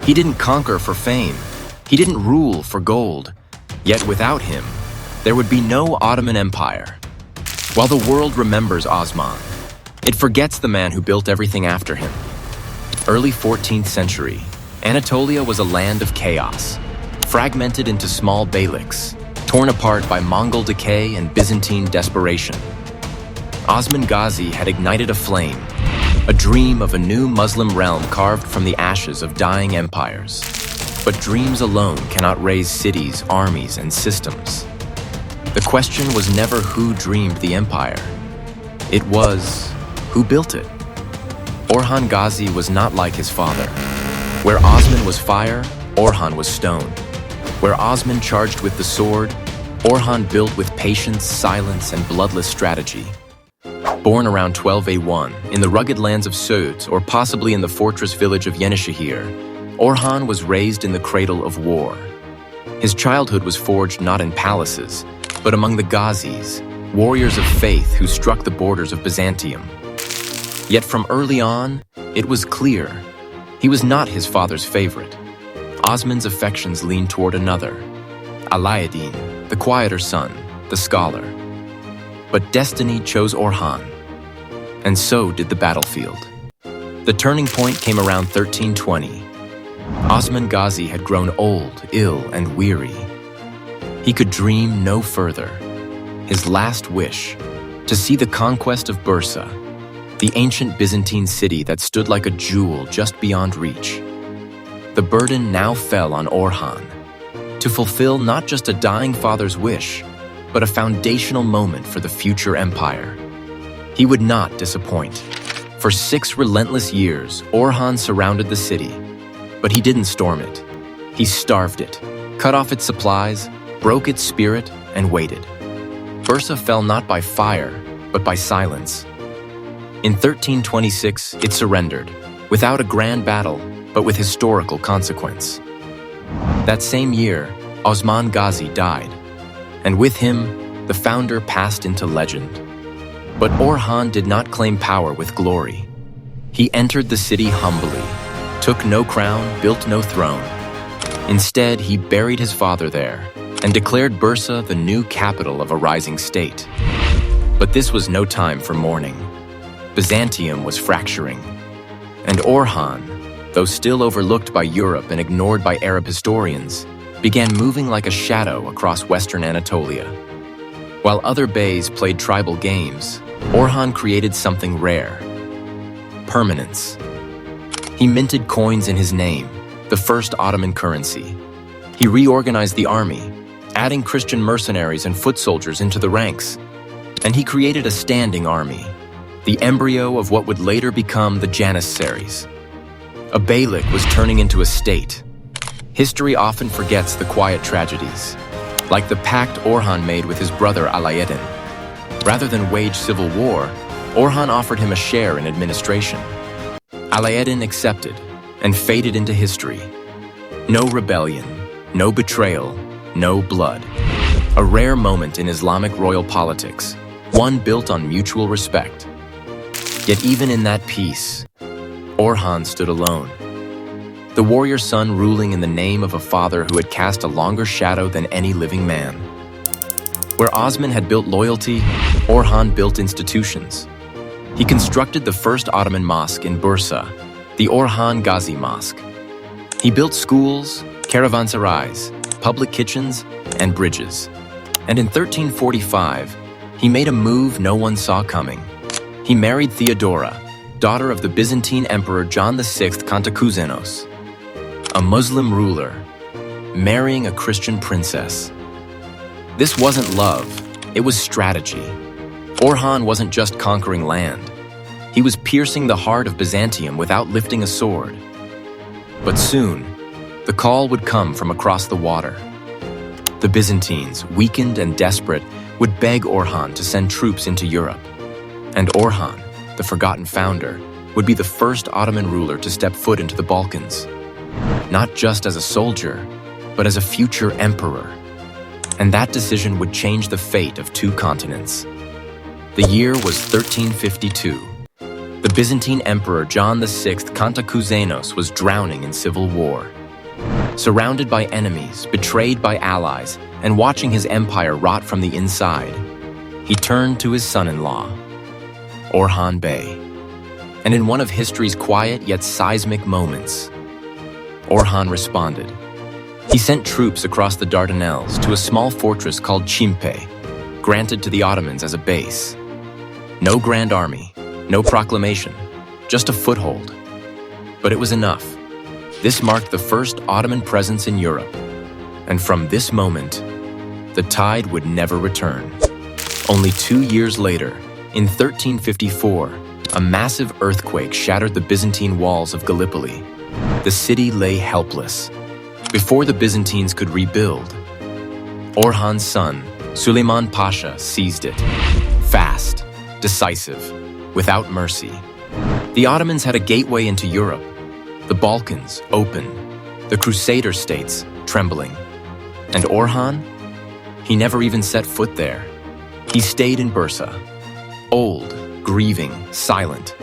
He didn't conquer for fame. He didn't rule for gold. Yet without him, there would be no Ottoman Empire. While the world remembers Osman, it forgets the man who built everything after him. Early 14th century, Anatolia was a land of chaos, fragmented into small beyliks, torn apart by Mongol decay and Byzantine desperation. Osman Gazi had ignited a flame, a dream of a new Muslim realm carved from the ashes of dying empires. But dreams alone cannot raise cities, armies, and systems. The question was never who dreamed the empire. It was, who built it? Orhan Gazi was not like his father. Where Osman was fire, Orhan was stone. Where Osman charged with the sword, Orhan built with patience, silence, and bloodless strategy. Born around 1201 in the rugged lands of Söğüt, or possibly in the fortress village of Yenişehir, Orhan was raised in the cradle of war. His childhood was forged not in palaces, but among the Ghazis, warriors of faith who struck the borders of Byzantium. Yet from early on, it was clear he was not his father's favorite. Osman's affections leaned toward another, Alauddin, the quieter son, the scholar. But destiny chose Orhan, and so did the battlefield. The turning point came around 1320. Osman Gazi had grown old, ill, and weary. He could dream no further. His last wish, to see the conquest of Bursa, the ancient Byzantine city that stood like a jewel just beyond reach. The burden now fell on Orhan, to fulfill not just a dying father's wish, but a foundational moment for the future empire. He would not disappoint. For 6 relentless years, Orhan surrounded the city, but he didn't storm it. He starved it, cut off its supplies, broke its spirit, and waited. Bursa fell not by fire, but by silence. In 1326, it surrendered, without a grand battle, but with historical consequence. That same year, Osman Gazi died, and with him, the founder passed into legend. But Orhan did not claim power with glory. He entered the city humbly, took no crown, built no throne. Instead, he buried his father there and declared Bursa the new capital of a rising state. But this was no time for mourning. Byzantium was fracturing, and Orhan, though still overlooked by Europe and ignored by Arab historians, began moving like a shadow across western Anatolia. While other beys played tribal games, Orhan created something rare: permanence. He minted coins in his name, the first Ottoman currency. He reorganized the army, adding Christian mercenaries and foot soldiers into the ranks. And he created a standing army, the embryo of what would later become the Janissaries. A beylik was turning into a state. History often forgets the quiet tragedies, like the pact Orhan made with his brother Alauddin. Rather than wage civil war, Orhan offered him a share in administration. Alauddin accepted and faded into history. No rebellion, no betrayal, no blood. A rare moment in Islamic royal politics, one built on mutual respect. Yet even in that peace, Orhan stood alone. The warrior son ruling in the name of a father who had cast a longer shadow than any living man. Where Osman had built loyalty, Orhan built institutions. He constructed the first Ottoman mosque in Bursa, the Orhan Gazi Mosque. He built schools, caravanserais, public kitchens, and bridges. And in 1345, he made a move no one saw coming. He married Theodora, daughter of the Byzantine Emperor John VI Kantakouzenos, a Muslim ruler, marrying a Christian princess. This wasn't love, it was strategy. Orhan wasn't just conquering land. He was piercing the heart of Byzantium without lifting a sword. But soon, the call would come from across the water. The Byzantines, weakened and desperate, would beg Orhan to send troops into Europe. And Orhan, the forgotten founder, would be the first Ottoman ruler to step foot into the Balkans. Not just as a soldier, but as a future emperor. And that decision would change the fate of 2 continents. The year was 1352. The Byzantine Emperor John VI Kantakouzenos was drowning in civil war. Surrounded by enemies, betrayed by allies, and watching his empire rot from the inside, he turned to his son-in-law, Orhan Bey. And in one of history's quiet yet seismic moments, Orhan responded. He sent troops across the Dardanelles to a small fortress called Chimpe, granted to the Ottomans as a base. No grand army, no proclamation, just a foothold. But it was enough. This marked the first Ottoman presence in Europe. And from this moment, the tide would never return. Only 2 years later, in 1354, a massive earthquake shattered the Byzantine walls of Gallipoli. The city lay helpless. Before the Byzantines could rebuild, Orhan's son, Süleyman Pasha, seized it. Fast, decisive, without mercy. The Ottomans had a gateway into Europe. The Balkans open, the Crusader states trembling. And Orhan? He never even set foot there. He stayed in Bursa, old, grieving, silent,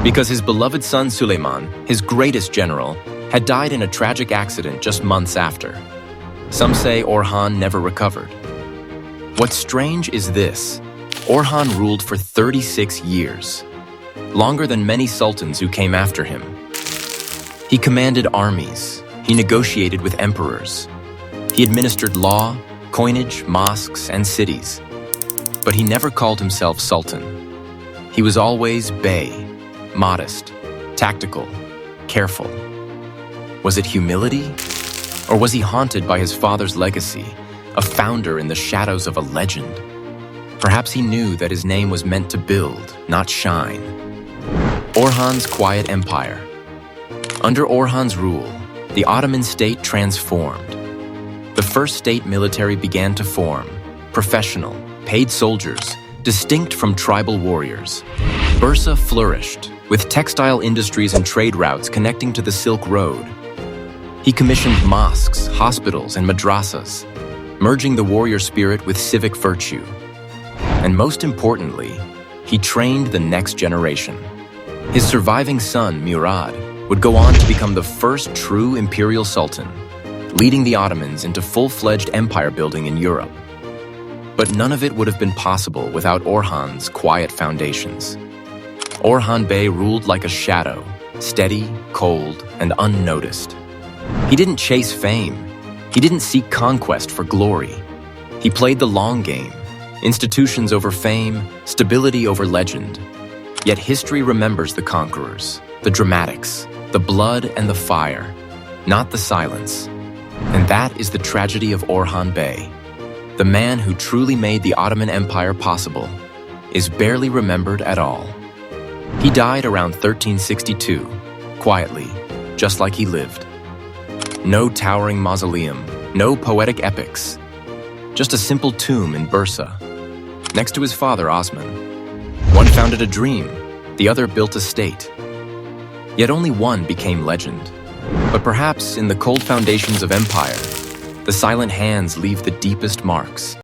because his beloved son Süleyman, his greatest general, had died in a tragic accident just months after. Some say Orhan never recovered. What's strange is this: Orhan ruled for 36 years, longer than many sultans who came after him. He commanded armies, he negotiated with emperors, he administered law, coinage, mosques, and cities. But he never called himself sultan. He was always bey, modest, tactical, careful. Was it humility? Or was he haunted by his father's legacy, a founder in the shadows of a legend? Perhaps he knew that his name was meant to build, not shine. Orhan's quiet empire. Under Orhan's rule, the Ottoman state transformed. The first state military began to form, professional, paid soldiers, distinct from tribal warriors. Bursa flourished, with textile industries and trade routes connecting to the Silk Road. He commissioned mosques, hospitals, and madrasas, merging the warrior spirit with civic virtue. And most importantly, he trained the next generation. His surviving son, Murad, would go on to become the first true imperial sultan, leading the Ottomans into full-fledged empire building in Europe. But none of it would have been possible without Orhan's quiet foundations. Orhan Bey ruled like a shadow, steady, cold, and unnoticed. He didn't chase fame. He didn't seek conquest for glory. He played the long game, institutions over fame, stability over legend. Yet history remembers the conquerors, the dramatics, the blood and the fire, not the silence. And that is the tragedy of Orhan Bey. The man who truly made the Ottoman Empire possible is barely remembered at all. He died around 1362, quietly, just like he lived. No towering mausoleum, no poetic epics. Just a simple tomb in Bursa, next to his father Osman. One founded a dream, the other built a state. Yet only one became legend. But perhaps in the cold foundations of empire, the silent hands leave the deepest marks.